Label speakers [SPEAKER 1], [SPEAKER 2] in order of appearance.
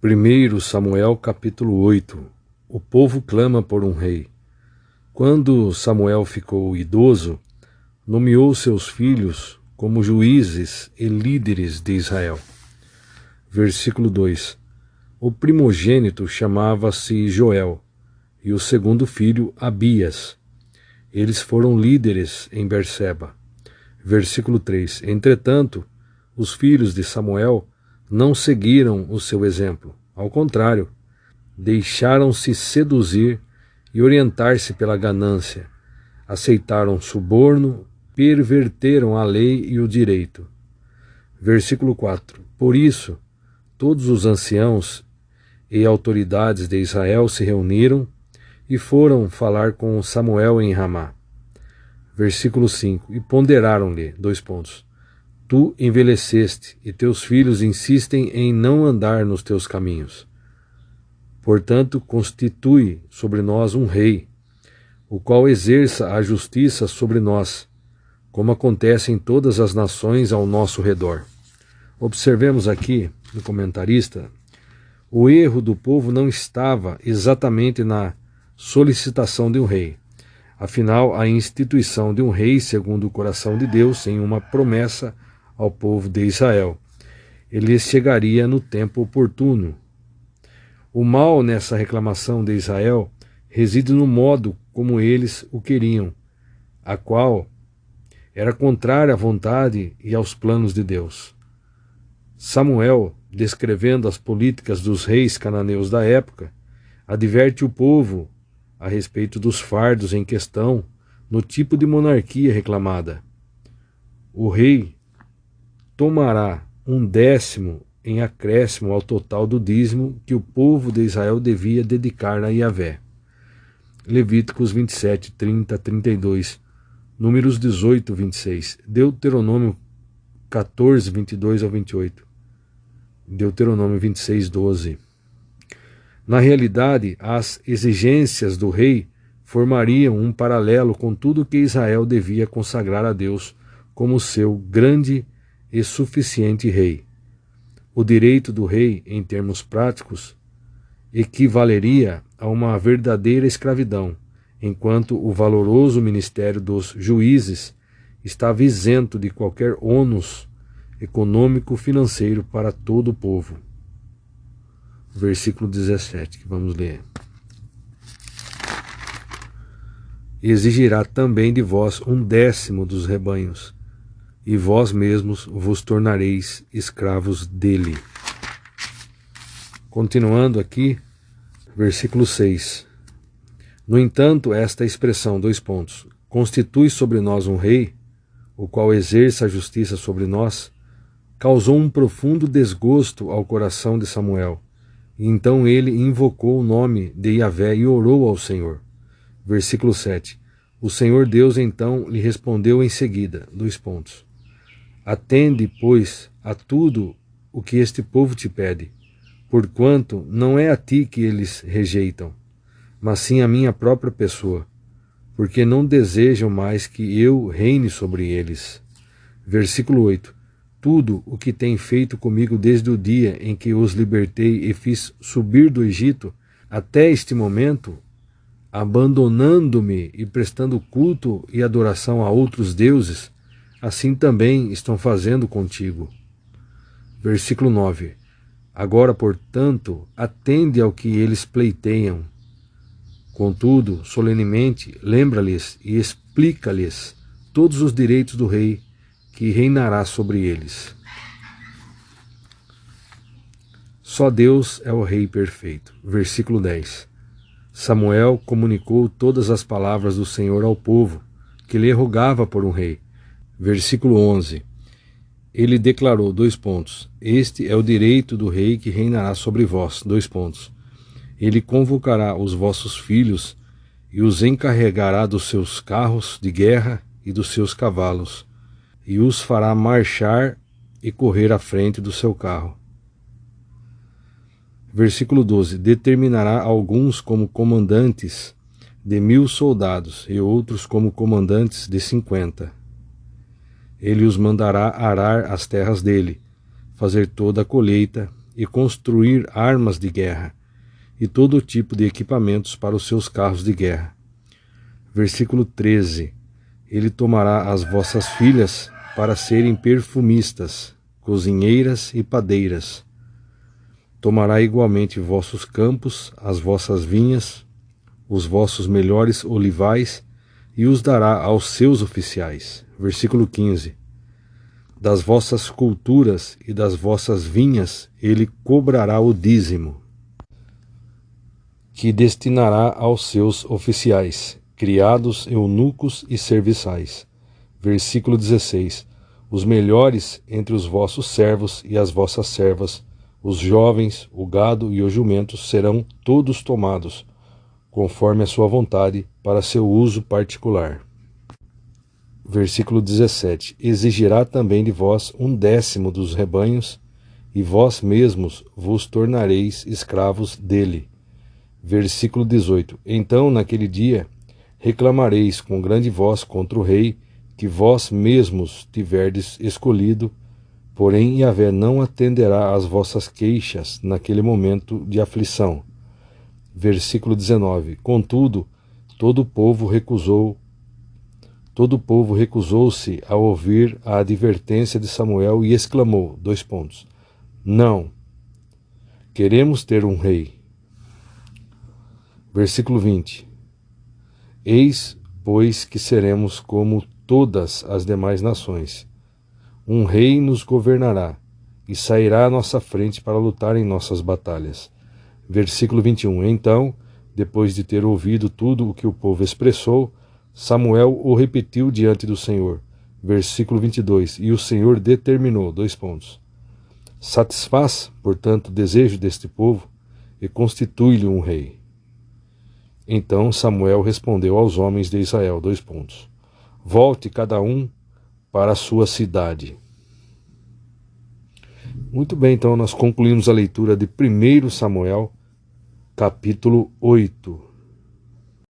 [SPEAKER 1] 1 Samuel capítulo 8. O povo clama por um rei. Quando Samuel ficou idoso, nomeou seus filhos como juízes e líderes de Israel. Versículo 2. O primogênito chamava-se Joel, e o segundo filho Abias. Eles foram líderes em Berseba. Versículo 3. Entretanto, os filhos de Samuel não seguiram o seu exemplo. Ao contrário, deixaram-se seduzir e orientar-se pela ganância. Aceitaram suborno, perverteram a lei e o direito. Versículo 4. Por isso, todos os anciãos e autoridades de Israel se reuniram e foram falar com Samuel em Ramá. Versículo 5. E ponderaram-lhe, Tu envelheceste, e teus filhos insistem em não andar nos teus caminhos. Portanto, constitui sobre nós um rei, o qual exerça a justiça sobre nós, como acontece em todas as nações ao nosso redor. Observemos aqui, no comentarista, o erro do povo não estava exatamente na solicitação de um rei. Afinal, a instituição de um rei segundo o coração de Deus em uma promessa ao povo de Israel. Ele chegaria no tempo oportuno. O mal nessa reclamação de Israel reside no modo como eles o queriam, a qual era contrária à vontade e aos planos de Deus. Samuel, descrevendo as políticas dos reis cananeus da época, adverte o povo a respeito dos fardos em questão no tipo de monarquia reclamada. O rei tomará 1/10 em acréscimo ao total do dízimo que o povo de Israel devia dedicar a Yahvé. Levíticos 27, 30, 32, Números 18, 26, Deuteronômio 14, 22 ao 28, Deuteronômio 26, 12. Na realidade, as exigências do rei formariam um paralelo com tudo que Israel devia consagrar a Deus como seu grande e suficiente rei. O direito do rei, em termos práticos, equivaleria a uma verdadeira escravidão, enquanto o valoroso ministério dos juízes estava isento de qualquer ônus econômico-financeiro para todo o povo. Versículo 17, que vamos ler. Exigirá também de vós 1/10 dos rebanhos, e vós mesmos vos tornareis escravos dele. Continuando aqui, versículo 6. No entanto, esta expressão, constitui sobre nós um rei, o qual exerça a justiça sobre nós, causou um profundo desgosto ao coração de Samuel. E então ele invocou o nome de Yahvé e orou ao Senhor. Versículo 7. O Senhor Deus então lhe respondeu em seguida, Atende, pois, a tudo o que este povo te pede, porquanto não é a ti que eles rejeitam, mas sim a minha própria pessoa, porque não desejam mais que eu reine sobre eles. Versículo 8. Tudo o que tem feito comigo desde o dia em que os libertei e fiz subir do Egito até este momento, abandonando-me e prestando culto e adoração a outros deuses, assim também estão fazendo contigo. Versículo 9. Agora, portanto, atende ao que eles pleiteiam. Contudo, solenemente, lembra-lhes e explica-lhes todos os direitos do rei que reinará sobre eles. Só Deus é o rei perfeito. Versículo 10. Samuel comunicou todas as palavras do Senhor ao povo, que lhe rogava por um rei. Versículo 11. Ele declarou, Este é o direito do rei que reinará sobre vós, Ele convocará os vossos filhos e os encarregará dos seus carros de guerra e dos seus cavalos, e os fará marchar e correr à frente do seu carro. Versículo 12. Determinará alguns como comandantes de 1000 soldados e outros como comandantes de 50. Ele os mandará arar as terras dele, fazer toda a colheita e construir armas de guerra e todo tipo de equipamentos para os seus carros de guerra. Versículo 13. Ele tomará as vossas filhas para serem perfumistas, cozinheiras e padeiras. Tomará igualmente vossos campos, as vossas vinhas, os vossos melhores olivais, e os dará aos seus oficiais. Versículo 15. Das vossas culturas e das vossas vinhas ele cobrará o dízimo, que destinará aos seus oficiais, criados, eunucos e serviçais. Versículo 16. Os melhores entre os vossos servos e as vossas servas, os jovens, o gado e os jumentos serão todos tomados, conforme a sua vontade, para seu uso particular. Versículo 17. Exigirá também de vós 1/10 dos rebanhos, e vós mesmos vos tornareis escravos dele. Versículo 18. Então, naquele dia, reclamareis com grande voz contra o rei, que vós mesmos tiverdes escolhido, porém Yahvé não atenderá às vossas queixas naquele momento de aflição. Versículo 19. Contudo, todo o povo recusou-se a ouvir a advertência de Samuel e exclamou, não, queremos ter um rei. Versículo 20. Eis, pois, que seremos como todas as demais nações. Um rei nos governará e sairá à nossa frente para lutar em nossas batalhas. Versículo 21. Então, depois de ter ouvido tudo o que o povo expressou, Samuel o repetiu diante do Senhor. Versículo 22. E o Senhor determinou, satisfaz, portanto, o desejo deste povo e constitui-lhe um rei. Então Samuel respondeu aos homens de Israel, volte cada um para a sua cidade. Muito bem, então nós concluímos a leitura de 1 Samuel, capítulo 8.